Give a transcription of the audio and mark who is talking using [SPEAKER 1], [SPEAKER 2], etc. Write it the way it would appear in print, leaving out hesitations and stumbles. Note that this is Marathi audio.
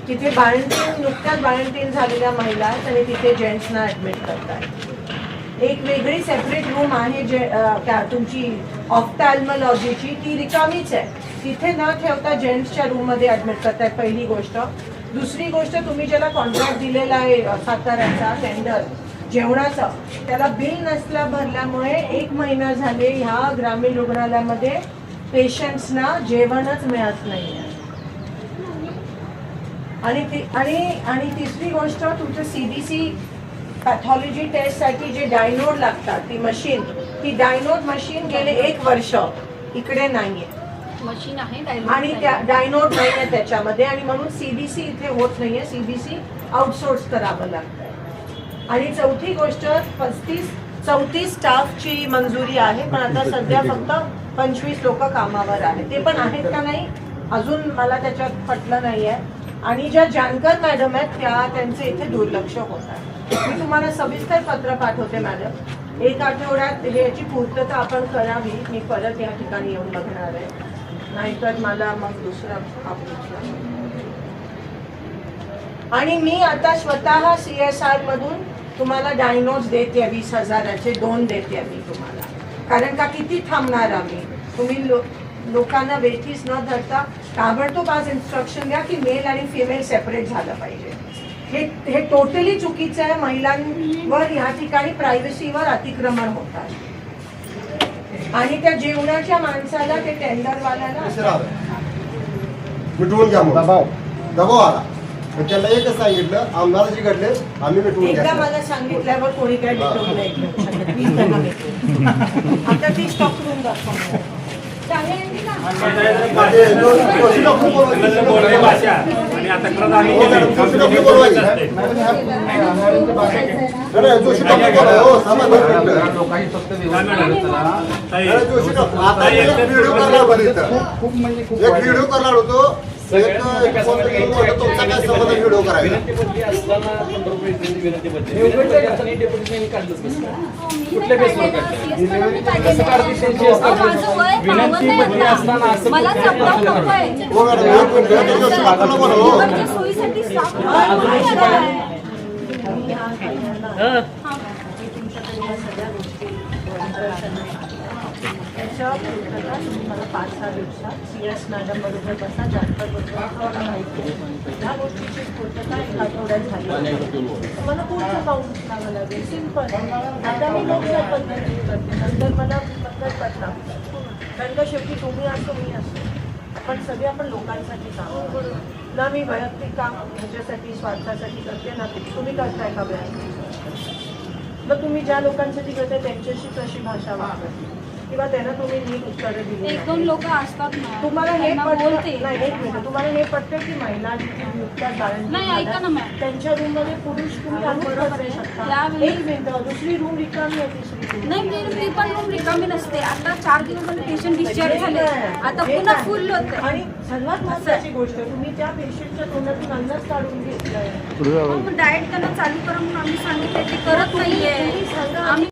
[SPEAKER 1] तिथे नुकत्याच बाळंतीण झालेल्या महिला आणि तिथे जेंट्सना ऍडमिट करतात. एक वेगळी सेपरेट रूम आहे जे तुमची ऑफ्थॅल्मॉलॉजीची, ती रिकामीच आहे. तिथे न ठेवता जेंट्सच्या रूम मध्ये ऍडमिट करतायत, पहिली गोष्ट. दुसरी गोष्ट, तुम्ही ज्याला कॉन्ट्रॅक्ट दिलेला आहे साताऱ्याचा टेंडर जेवणाचं, त्याला बिल नसल्या भरल्यामुळे 1 महिना झाले ह्या ग्रामीण रुग्णालयामध्ये पेशंट्सना जेवणच मिळत नाही आहे. आणि तिसरी गोष्ट, तुमचं CBC पॅथॉलॉजी टेस्टसाठी जे डायनोड लागतात, ती मशीन, ती डायनोड मशीन गेले 1 वर्ष इकडे नाहीये.
[SPEAKER 2] मशीन आहे
[SPEAKER 1] आणि त्या डायनोड नाहीये त्याच्यामध्ये, आणि म्हणून CBC इथे होत नाहीये. CBC आउटसोर्स करावं लागतंय. आणि चौथी गोष्ट, 34 स्टाफची मंजुरी आहे, पण आता सध्या फक्त 25 लोक कामावर आहेत. ते पण आहेत का नाही अजून मला त्याच्यात पटलं नाहीये. आणि ज्या जानकर मॅडम आहेत त्यांचे इथे दुर्लक्ष होत आहे. मी तुम्हाला सविस्तर पत्र पाठवते मॅडम. 1 आठवड्यात याची पूर्तता आपण करावी. मी परत या ठिकाणी येऊन बघणार आहे, नाहीतर मला मग दुसरा आणि मी आता स्वतः CSR मधून तुम्हाला डायनोज देते, 20,000चे 2 देते मी तुम्हाला. कारण का किती थांबणार आम्ही. तुम्ही लोकांना वेठीस न धरता ताबडतोब आज इन्स्ट्रक्शन द्या की मेल आणि फिमेल सेपरेट झालं पाहिजे. हे टोटली चुकीचं आहे. महिलांवर ह्या ठिकाणी प्रायव्हसीवर अतिक्रमण होत आहे. आणि त्या जेवणाच्या माणसाला, ते टेंडरवाल्याला
[SPEAKER 3] मिटवून घ्या, दबाव आला. त्याला एकच सांगितलं, आम्हाला जे घडले आम्ही मिटवून घ्या.
[SPEAKER 1] एकदा मला सांगितल्यावर कोणी काय मिटवून नाही घेऊ शकत. मी त्यांना मिटवून आता ती स्टॉक करून दाखवणार.
[SPEAKER 3] व्हिडिओ करणार होतो. तुमचा काय संबंध व्हिडिओ करायला?
[SPEAKER 2] कुठल्या बेसवर
[SPEAKER 1] तुम्हाला 5-6 दिवसात CS मॅडम बरोबर बसा, जानकर बरोबर ह्या गोष्टीची पूर्तता 1 आठवड्यात झाली. मला पुढचं पाऊल उचलावं लागेल. सिंपल. आता मी लोकशाही पद्धतीने करते, नंतर मला पद्धत बदलावं. कारण का शेवटी तुम्ही असो, मी असो, आपण लोकांसाठी काम करू ना. मी वैयक्तिक काम ह्याच्यासाठी स्वार्थासाठी करते ना. तुम्ही करताय का वैयक्तिक? मग तुम्ही ज्या लोकांसाठी करताय त्यांच्याशी कशी भाषा वापरते किंवा त्यांना तुम्ही नीट उत्तरं दिली?
[SPEAKER 2] 1-2 लोक असतात ना,
[SPEAKER 1] तुम्हाला हे
[SPEAKER 2] बोलते.
[SPEAKER 1] नाही, 1 मिनिट. तुम्हाला हे पटतं की महिला
[SPEAKER 2] नाही, ऐका ना मॅम,
[SPEAKER 1] त्यांच्या रूम मध्ये पुरुष तुम्ही अनुमत करू शकता? 1 मिनिट. दुसरी रूम रिकामी आहे, तिसरी रूम
[SPEAKER 2] नाही, ती पण रूम रिकामी नसते. आता 4 दिवस झाले पेशंट डिस्चार्ज झाले, आता पुन्हा फुल होते.
[SPEAKER 1] आणि सर्वात महत्त्वाची गोष्ट, तुम्ही त्या पेशंटच्या तोंडातून अन्नच काढून घेतलंय.
[SPEAKER 2] डाएट त्यांना चालू करा म्हणून आम्ही सांगितलं, ते करत नाहीये. आम्ही